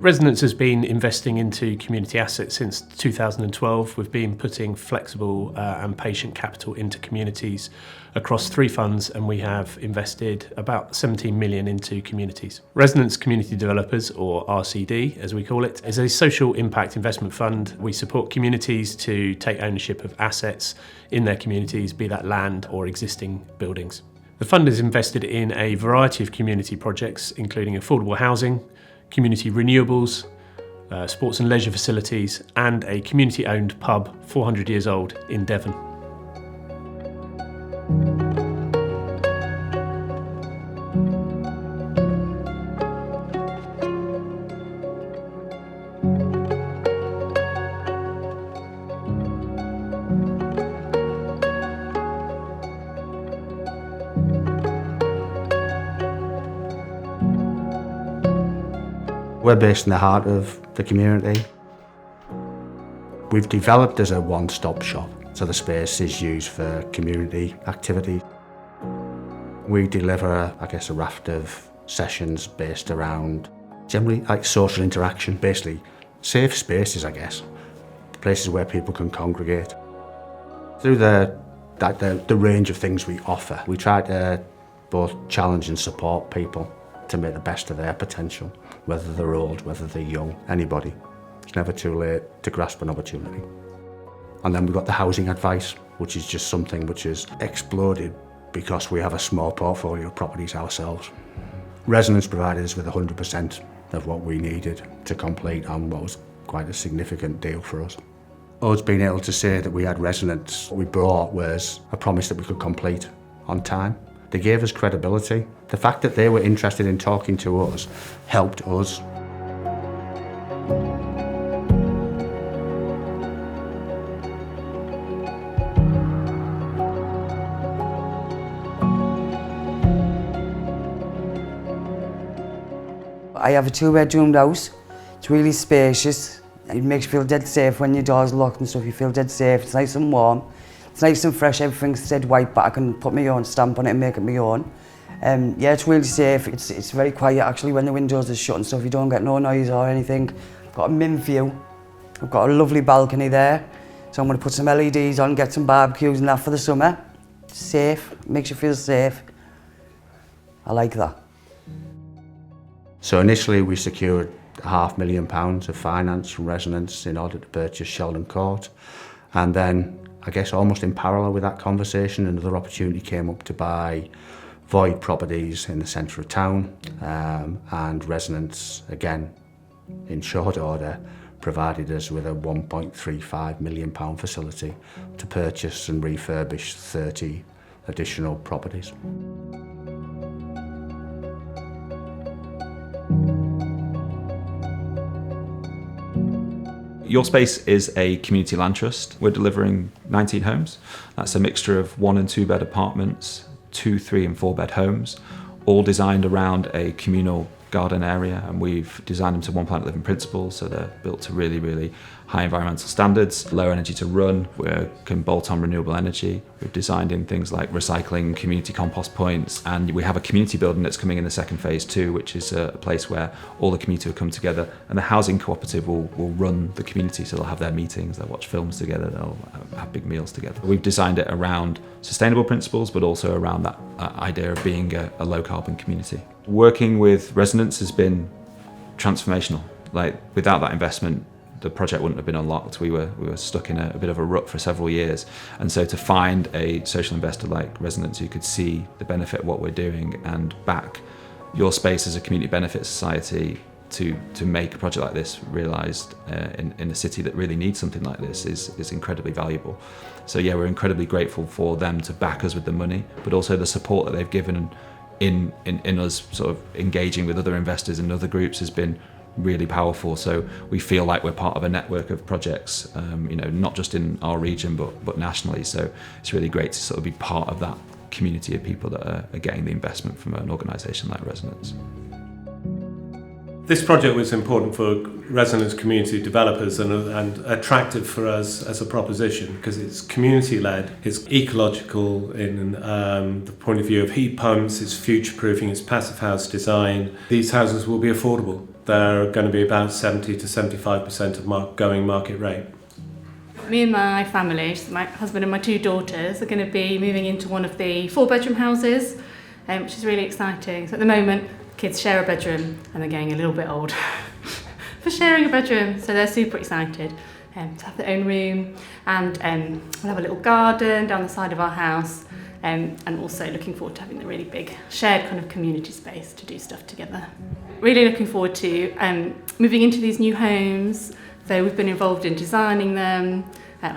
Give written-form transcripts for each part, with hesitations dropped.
Resonance has been investing into community assets since 2012. We've been putting flexible and patient capital into communities across 3 funds, and we have invested about 17 million into communities. Resonance Community Developers, or RCD as we call it, is a social impact investment fund. We support communities to take ownership of assets in their communities, be that land or existing buildings. The fund is invested in a variety of community projects, including affordable housing, community renewables, sports and leisure facilities, and a community-owned pub 400 years old in Devon. We're based in the heart of the community. We've developed as a one-stop shop, so the space is used for community activity. We deliver, a raft of sessions based around generally like social interaction, basically safe spaces, places where people can congregate. Through the range of things we offer, we try to both challenge and support people to make the best of their potential, whether they're old, whether they're young, anybody. It's never too late to grasp an opportunity. And then we've got the housing advice, which is just something which has exploded because we have a small portfolio of properties ourselves. Resonance provided us with 100% of what we needed to complete on what was quite a significant deal for us. Us being able to say that we had Resonance, what we brought was a promise that we could complete on time. They gave us credibility. The fact that they were interested in talking to us helped us. I have a 2-bedroomed house. It's really spacious. It makes you feel dead safe when your door's locked and stuff. You feel dead safe. It's nice and warm. It's nice and fresh. Everything's dead white, but I can put my own stamp on it and make it my own. Yeah, it's really safe. It's very quiet actually when the windows are shut and stuff. You don't get no noise or anything. I've got a min view. I've got a lovely balcony there. So I'm going to put some LEDs on, get some barbecues and that for the summer. It's safe. It makes you feel safe. I like that. So initially we secured £500,000 of finance from Resonance in order to purchase Sheldon Court. And then, almost in parallel with that conversation, another opportunity came up to buy void properties in the centre of town, and Resonance, again, in short order, provided us with a £1.35 million facility to purchase and refurbish 30 additional properties. Your Space is a community land trust. We're delivering 19 homes. That's a mixture of 1 and 2 bed apartments, 2, 3 and 4 bed homes, all designed around a communal garden area, and we've designed them to One Planet Living principles, so they're built to really, really high environmental standards, low energy to run. We can bolt on renewable energy. We've designed in things like recycling, community compost points, and we have a community building that's coming in the second phase too, which is a place where all the community will come together, and the housing cooperative will run the community, so they'll have their meetings, they'll watch films together, they'll have big meals together. We've designed it around sustainable principles, but also around that idea of being a low carbon community. Working with Resonance has been transformational. Like, without that investment, the project wouldn't have been unlocked. We were stuck in a bit of a rut for several years. And so to find a social investor like Resonance who could see the benefit of what we're doing and back Your Space as a community benefit society to make a project like this realised in a city that really needs something like this is incredibly valuable. So yeah, we're incredibly grateful for them to back us with the money, but also the support that they've given in us sort of engaging with other investors and other groups has been really powerful. So we feel like we're part of a network of projects, not just in our region but nationally. So it's really great to sort of be part of that community of people that are getting the investment from an organisation like Resonance. This project was important for residents, community developers and attractive for us as a proposition because it's community-led, it's ecological in the point of view of heat pumps, it's future-proofing, it's passive house design. These houses will be affordable. They're going to be about 70 to 75% of going market rate. Me and my family, my husband and my 2 daughters, are going to be moving into one of the 4-bedroom houses, which is really exciting. So at the moment, kids share a bedroom and they're getting a little bit old for sharing a bedroom, so they're super excited to have their own room, and we'll have a little garden down the side of our house, and also looking forward to having the really big shared kind of community space to do stuff together. Really looking forward to moving into these new homes. So we've been involved in designing them.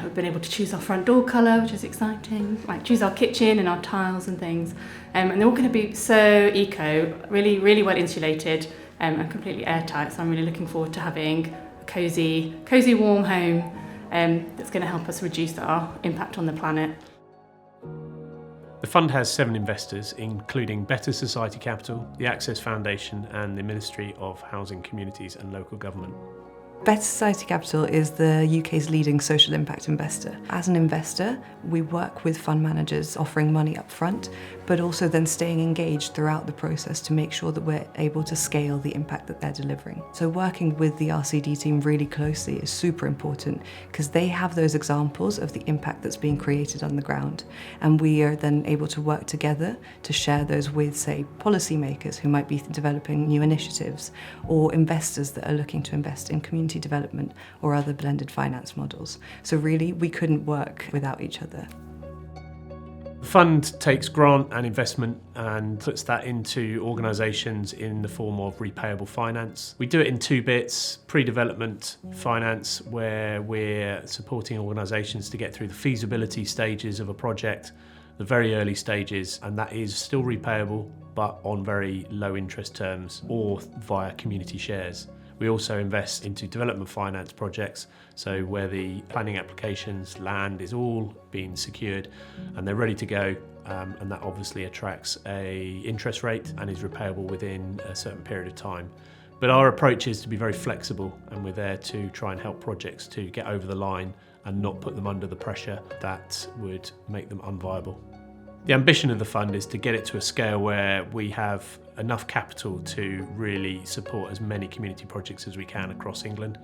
We've been able to choose our front door colour, which is exciting. Like choose our kitchen and our tiles and things. And they're all going to be so eco, really, really well insulated and completely airtight. So I'm really looking forward to having a cosy, warm home that's going to help us reduce our impact on the planet. The fund has 7 investors, including Better Society Capital, the Access Foundation and the Ministry of Housing, Communities and Local Government. Better Society Capital is the UK's leading social impact investor. As an investor, we work with fund managers offering money up front, but also then staying engaged throughout the process to make sure that we're able to scale the impact that they're delivering. So working with the RCD team really closely is super important because they have those examples of the impact that's being created on the ground. And we are then able to work together to share those with, say, policymakers who might be developing new initiatives, or investors that are looking to invest in community development or other blended finance models. So really, we couldn't work without each other. The fund takes grant and investment and puts that into organisations in the form of repayable finance. We do it in 2 bits: pre-development finance, where we're supporting organisations to get through the feasibility stages of a project, the very early stages, and that is still repayable but on very low interest terms or via community shares. We also invest into development finance projects, so where the planning applications, land is all being secured and they're ready to go, and that obviously attracts a interest rate and is repayable within a certain period of time. But our approach is to be very flexible, and we're there to try and help projects to get over the line and not put them under the pressure that would make them unviable. The ambition of the fund is to get it to a scale where we have enough capital to really support as many community projects as we can across England.